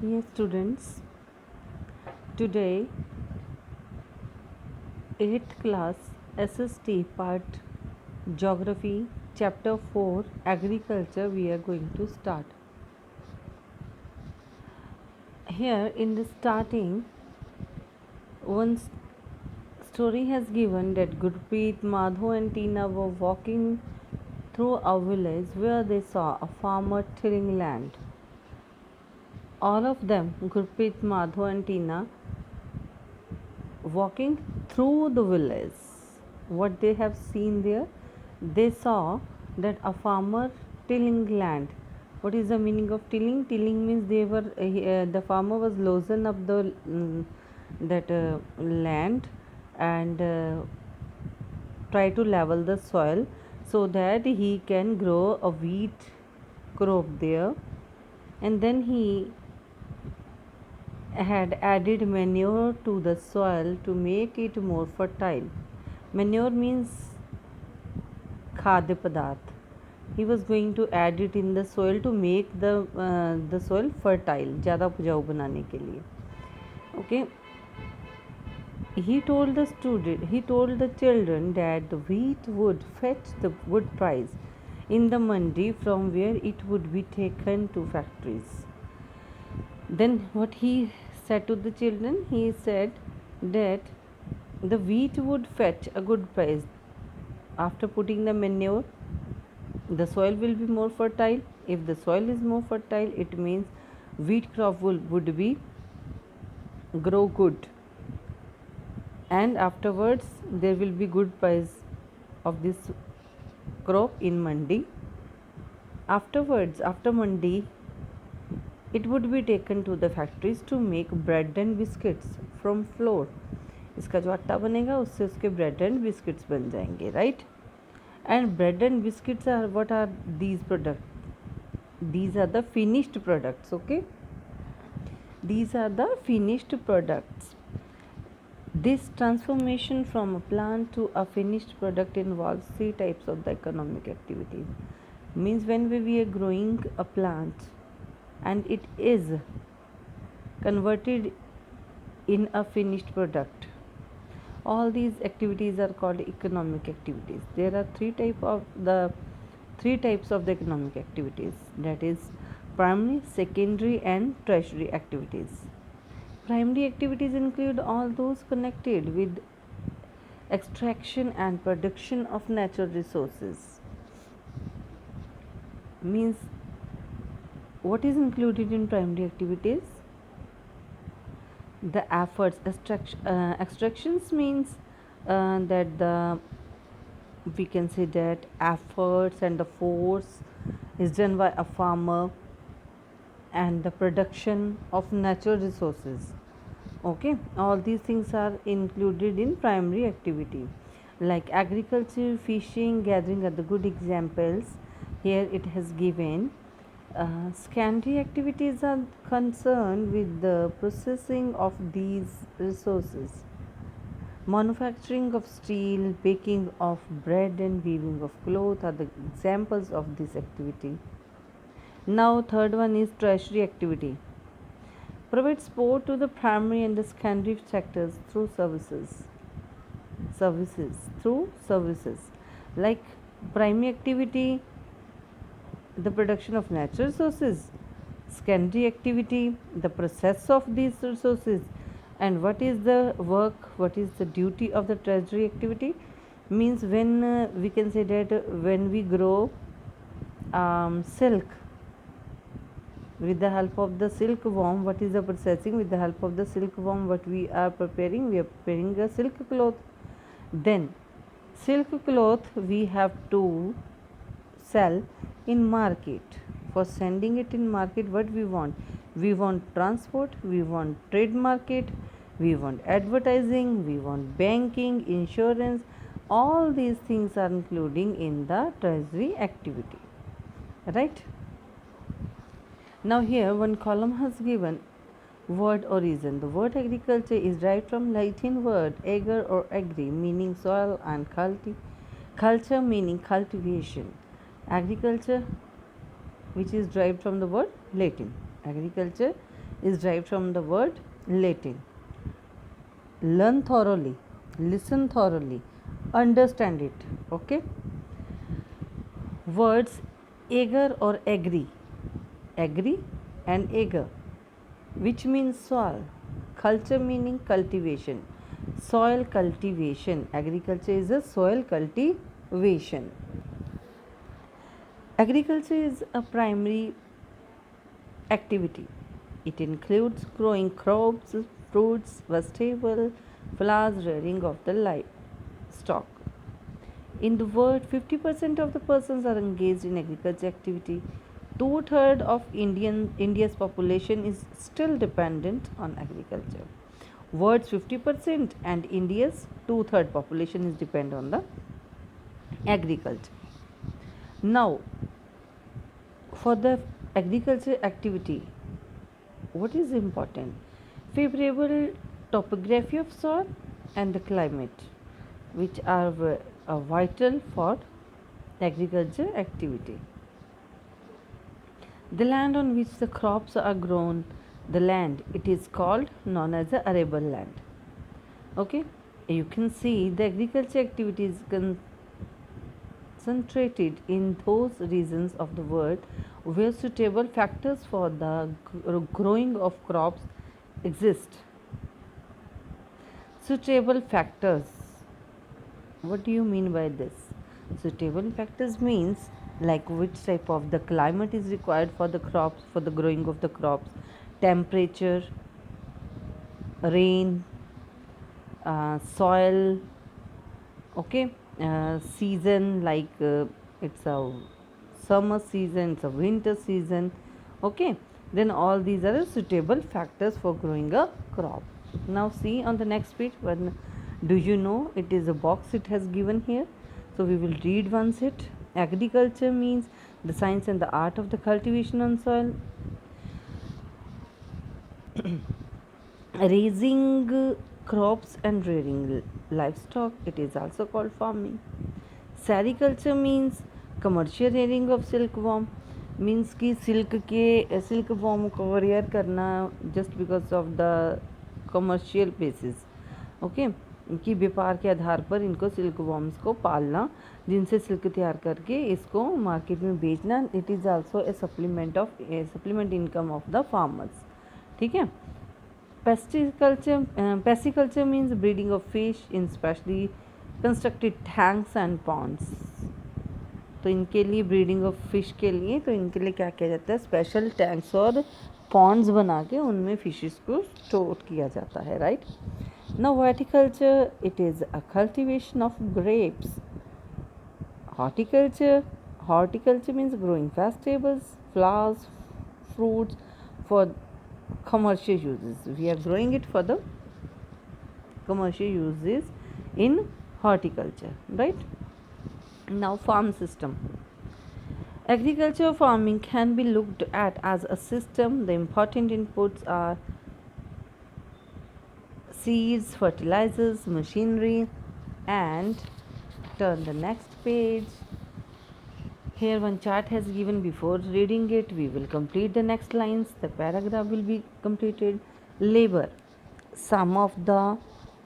Yes, students, today 8th class SST part Geography chapter 4 Agriculture we are going to start. Here in the starting, one story has given that Gurpreet, Madhu and Tina were walking through a village where they saw a farmer tilling land. All of them, Gurpreet, Madhu and Tina, walking through the village, what they have seen there, they saw that a farmer tilling land. What is the meaning of tilling? Tilling means the farmer was loosen up the that land and try to level the soil so that he can grow a wheat crop there, and then he had added manure to the soil to make it more fertile. Manure means khadya padarth. He was going to add it in the soil to make the soil fertile, ज़्यादा उपजाऊ बनाने के लिए. Okay. He told the children that the wheat would fetch the good price in the mandi from where it would be taken to factories. Then what he said to the children, he said that the wheat would fetch a good price. After putting the manure, the soil will be more fertile. If the soil is more fertile, it means wheat crop would be grow good, and afterwards there will be good price of this crop in mandi. Afterwards, after mandi, it would be taken to the factories to make bread and biscuits from flour. इसका जो आटा बनेगा उससे उसके bread and biscuits बन जाएंगे, right. And bread and biscuits are what are these product? These are the finished products. Okay, these are the finished products. This transformation from a plant to a finished product involves three types of the economic activities. Means when we are growing a plant and it is converted in a finished product, all these activities are called economic activities. There are three types of the economic activities, that is primary, secondary and tertiary activities. Primary activities include all those connected with extraction and production of natural resources. Means what is included in primary activities? The efforts. Extractions means that the we can say that efforts and the force is done by a farmer, and the production of natural resources. Okay, all these things are included in primary activity. Like agriculture, fishing, gathering are the good examples. Here it has given. Secondary activities are concerned with the processing of these resources. Manufacturing of steel, baking of bread and weaving of cloth are the examples of this activity. Now third one is tertiary activity. Provide support to the primary and the secondary sectors through services. Like primary activity, the production of natural resources. Secondary activity, the process of these resources. And what is the work, what is the duty of the tertiary activity? Means when we can say that when we grow silk, with the help of the silkworm, what is the processing? With the help of the silkworm, what we are preparing? We are preparing a silk cloth. Then silk cloth we have to sell in market. For sending it in market, what we want? We want transport, we want trade market, we want advertising, we want banking, insurance. All these things are including in the tertiary activity, right? Now here one column has given word origin. The word agriculture is derived from Latin word ager or agri, meaning soil, and culture meaning cultivation. Agriculture, which is derived from the word Latin. Agriculture is derived from the word Latin. Learn thoroughly, listen thoroughly, understand it. Okay. Words ager or agree and ager, which means soil. Culture meaning cultivation. Soil cultivation. Agriculture is a soil cultivation. Agriculture is a primary activity. It includes growing crops, fruits, vegetables, flowers, rearing of the livestock. In the world, 50% of the persons are engaged in agriculture activity. Two-thirds of India's population is still dependent on agriculture. World's 50% and India's two-thirds population is dependent on the agriculture. Now, for the agriculture activity, what is important? Favorable topography of soil and the climate, which are vital for agriculture activity. The land on which the crops are grown, the land, it is called known as the arable land. Okay, you can see the agriculture activity is concentrated in those regions of the world where suitable factors for the growing of crops exist. Suitable factors. What do you mean by this? Suitable factors means like which type of the climate is required for the crops, for the growing of the crops, temperature, rain, soil, okay, season like it's a summer season, it's a winter season, okay. Then all these are suitable factors for growing a crop. Now see on the next page, when do you know it is a box it has given here, so we will read once it. Agriculture means the science and the art of the cultivation on soil, raising crops and rearing livestock. It is also called farming. Sericulture means commercial rearing of silkworm, means कि silk worm को rare करना just because of the commercial basis, okay, कि व्यापार के आधार पर इनको silk worms को पालना, जिनसे सिल्क तैयार करके इसको मार्केट में बेचना. It is also a supplement income of the farmers. ठीक है. Pisciculture means breeding of fish in specially constructed tanks and ponds. तो इनके लिए ब्रीडिंग ऑफ फिश के लिए तो इनके लिए क्या किया जाता है, स्पेशल टैंक्स और पॉन्ड्स बना के उनमें फिशेस को स्टोर किया जाता है. Right. Now horticulture, it is a cultivation of grapes. Horticulture means growing vegetables, flowers, fruits for commercial uses. We are growing it for the commercial uses in horticulture, right? Now farm system. Agriculture farming can be looked at as a system. The important inputs are seeds, fertilizers, machinery, and turn the next page. Here one chart has given. Before reading it, we will complete the next lines. The paragraph will be completed. Labor. Some of the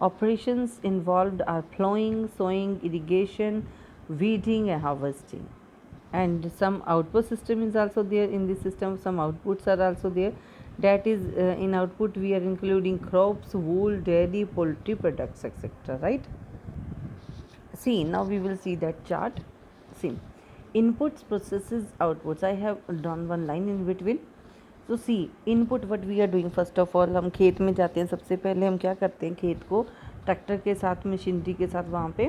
operations involved are plowing, sowing, irrigation, weeding and harvesting. And some output system is also there in this system. Some outputs are also there. That is in output we are including crops, wool, dairy, poultry products, etc. Right? See, now we will see that chart. See. Inputs, processes, outputs. I have drawn one line in between. So see, input what we are doing. First of all हम खेत में जाते हैं. सबसे पहले हम क्या करते हैं, खेत को ट्रैक्टर के साथ, मशीनरी के साथ वहाँ पे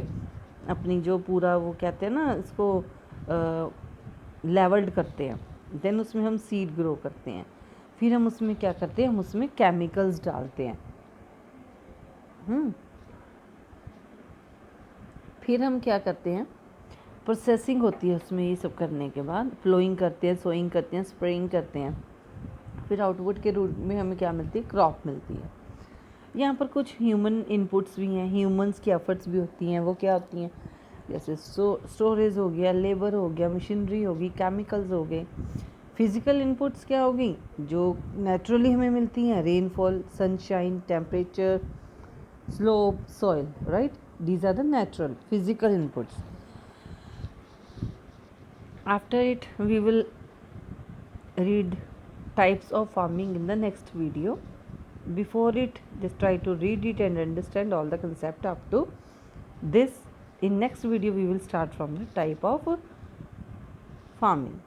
अपनी जो पूरा वो कहते हैं ना, इसको लेवल्ड करते हैं. देन उसमें हम सीड ग्रो करते हैं. फिर हम उसमें क्या करते हैं, हम उसमें केमिकल्स डालते हैं. फिर हम क्या करते हैं, प्रोसेसिंग होती है उसमें. ये सब करने के बाद फ्लोइंग करते हैं, सोइंग करते हैं, स्प्रेइंग करते हैं. फिर आउटपुट के रूप में हमें क्या मिलती है, क्रॉप मिलती है. यहाँ पर कुछ ह्यूमन इनपुट्स भी हैं, ह्यूमंस की एफर्ट्स भी होती हैं. वो क्या होती हैं, जैसे स्टोरेज हो गया, लेबर हो गया, मशीनरी होगी, केमिकल्स हो गए. फिजिकल इनपुट्स क्या होगी, जो नेचुरली हमें मिलती हैं, rainfall, sunshine, temperature, slope, soil, right, these are the natural physical inputs. After it we will read types of farming in the next video. Before it, just try to read it and understand all the concept up to this. In next video we will start from the type of farming.